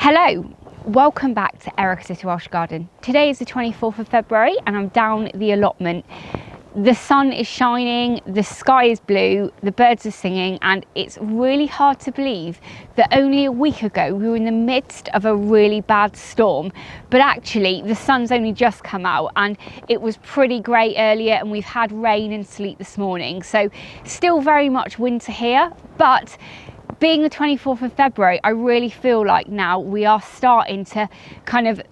Hello, welcome back to Eric's Welsh Garden. Today is the 24th of February and I'm down the allotment. The sun is shining, the sky is blue, the birds are singing, and it's really hard to believe that only a week ago we were in the midst of a really bad storm. But actually the sun's only just come out and it was pretty grey earlier, and we've had rain and sleet this morning. So still very much winter here, but being the 24th of February, I really feel like now we are starting to kind of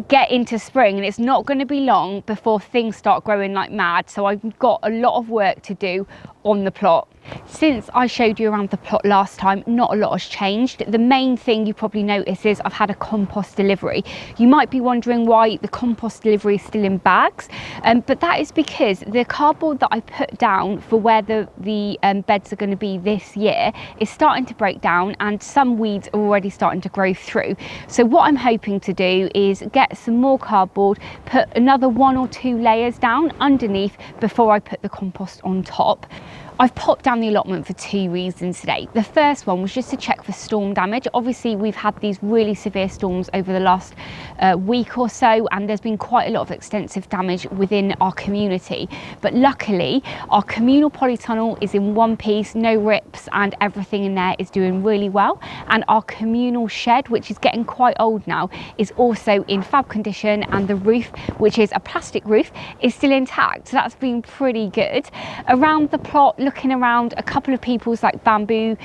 get into spring, and it's not going to be long before things start growing like mad. So I've got a lot of work to do on the plot. Since I showed you around the plot last time, not a lot has changed. The main thing you probably notice is I've had a compost delivery. You might be wondering why the compost delivery is still in bags, but that is because the cardboard that I put down for where the beds are going to be this year is starting to break down, and some weeds are already starting to grow through. So what I'm hoping to do is get some more cardboard, put another 1 or 2 layers down underneath before I put the compost on top. I've popped down the allotment for 2 reasons today. The first one was just to check for storm damage. Obviously we've had these really severe storms over the last week or so, and there's been quite a lot of extensive damage within our community. But luckily our communal polytunnel is in one piece, no rips, and everything in there is doing really well. And our communal shed, which is getting quite old now, is also in fab condition, and the roof, which is a plastic roof, is still intact. So that's been pretty good. Around the plot, looking around, a couple of people's like bamboo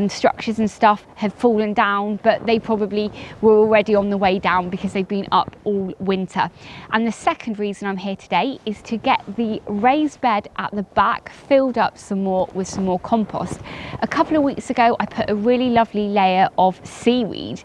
structures and stuff have fallen down, but they probably were already on the way down because they've been up all winter. And the second reason I'm here today is to get the raised bed at the back filled up some more with some more compost. A couple of weeks ago I put a really lovely layer of seaweed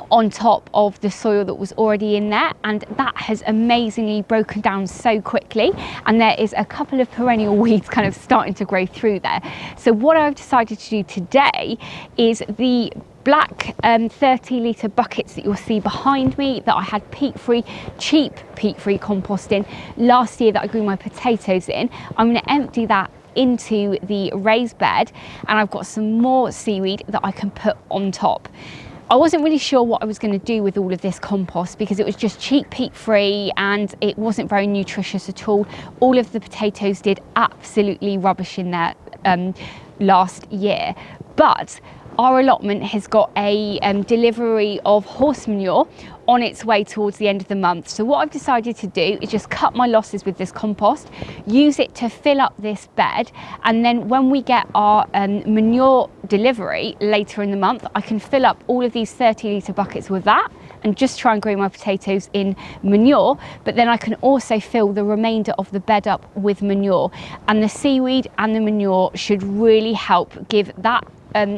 on top of the soil that was already in there, and that has amazingly broken down so quickly, and there is a couple of perennial weeds kind of starting to grow through there. So what I've decided to do today is the black 30-litre buckets that you'll see behind me that I had peat-free, cheap peat-free compost in last year that I grew my potatoes in. I'm going to empty that into the raised bed, and I've got some more seaweed that I can put on top. I wasn't really sure what I was going to do with all of this compost because it was just cheap peat-free and it wasn't very nutritious at all. All of the potatoes did absolutely rubbish in there last year, but our allotment has got a delivery of horse manure on its way towards the end of the month. So what I've decided to do is just cut my losses with this compost, use it to fill up this bed, and then when we get our manure delivery later in the month, I can fill up all of these 30-litre buckets with that and just try and grow my potatoes in manure. But then I can also fill the remainder of the bed up with manure, and the seaweed and the manure should really help give that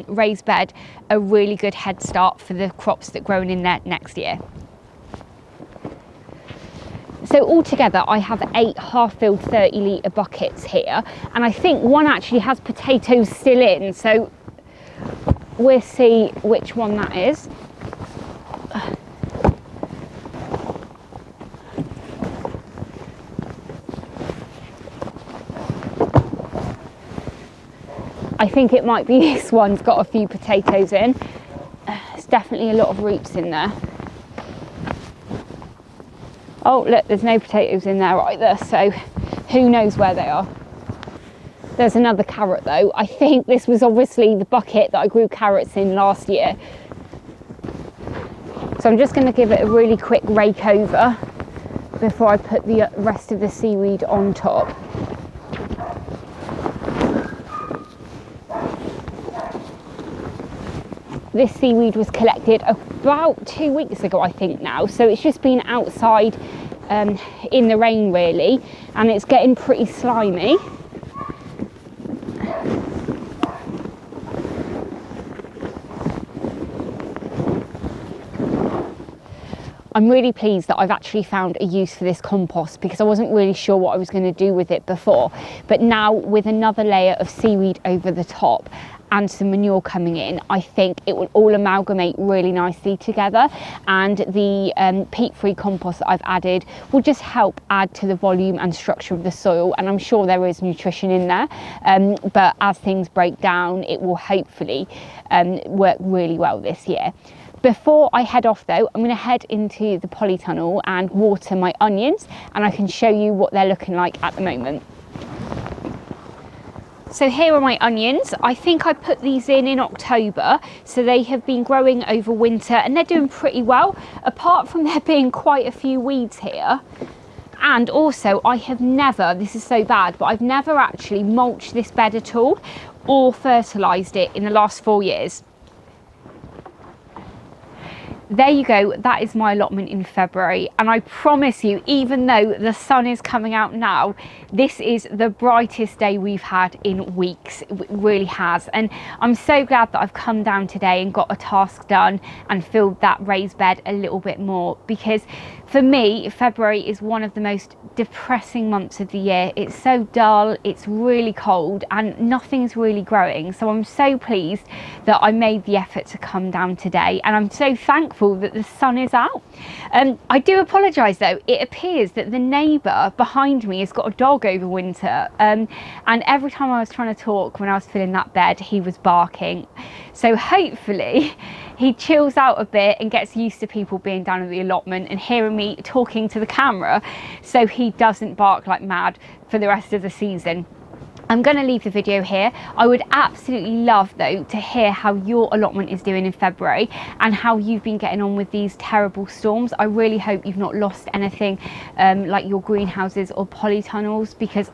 raised bed a really good head start for the crops that grow in there next year. So altogether I have 8 half-filled 30-litre buckets here, and I think one actually has potatoes still in, so we'll see which one that is. I think it might be this one's got a few potatoes in. There's definitely a lot of roots in there. Oh look, there's no potatoes in there either, so who knows where they are. There's another carrot though. I think this was obviously the bucket that I grew carrots in last year. So I'm just going to give it a really quick rake over before I put the rest of the seaweed on top. This seaweed was collected about 2 weeks ago, I think now, so it's just been outside in the rain really, and it's getting pretty slimy. I'm really pleased that I've actually found a use for this compost because I wasn't really sure what I was going to do with it before, but now with another layer of seaweed over the top and some manure coming in, I think it will all amalgamate really nicely together, and the peat-free compost that I've added will just help add to the volume and structure of the soil, and I'm sure there is nutrition in there, but as things break down it will hopefully work really well this year. Before I head off though, I'm going to head into the polytunnel and water my onions, and I can show you what they're looking like at the moment. So here are my onions. I think I put these in October, so they have been growing over winter and they're doing pretty well, apart from there being quite a few weeds here. And also I have never, this is so bad, but I've never actually mulched this bed at all or fertilised it in the last 4 years. There you go, that is my allotment in February, and I promise you, even though the sun is coming out now, this is the brightest day we've had in weeks. It really has, and I'm so glad that I've come down today and got a task done and filled that raised bed a little bit more, because for me February is one of the most depressing months of the year. It's so dull, it's really cold, and nothing's really growing. So I'm so pleased that I made the effort to come down today, and I'm so thankful that the sun is out. I do apologise though, it appears that the neighbour behind me has got a dog over winter, and every time I was trying to talk when I was filling that bed, he was barking. So hopefully he chills out a bit and gets used to people being down at the allotment and hearing me talking to the camera, so he doesn't bark like mad for the rest of the season. I'm going to leave the video here. I would absolutely love though to hear how your allotment is doing in February and how you've been getting on with these terrible storms. I really hope you've not lost anything like your greenhouses or polytunnels, because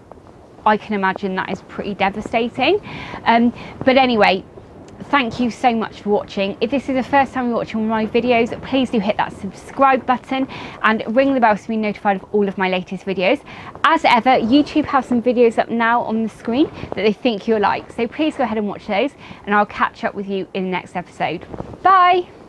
I can imagine that is pretty devastating. But anyway, thank you so much for watching. If this is the first time you're watching my videos, please do hit that subscribe button and ring the bell to be notified of all of my latest videos. As ever, YouTube has some videos up now on the screen that they think you'll like, so please go ahead and watch those, and I'll catch up with you in the next episode. Bye!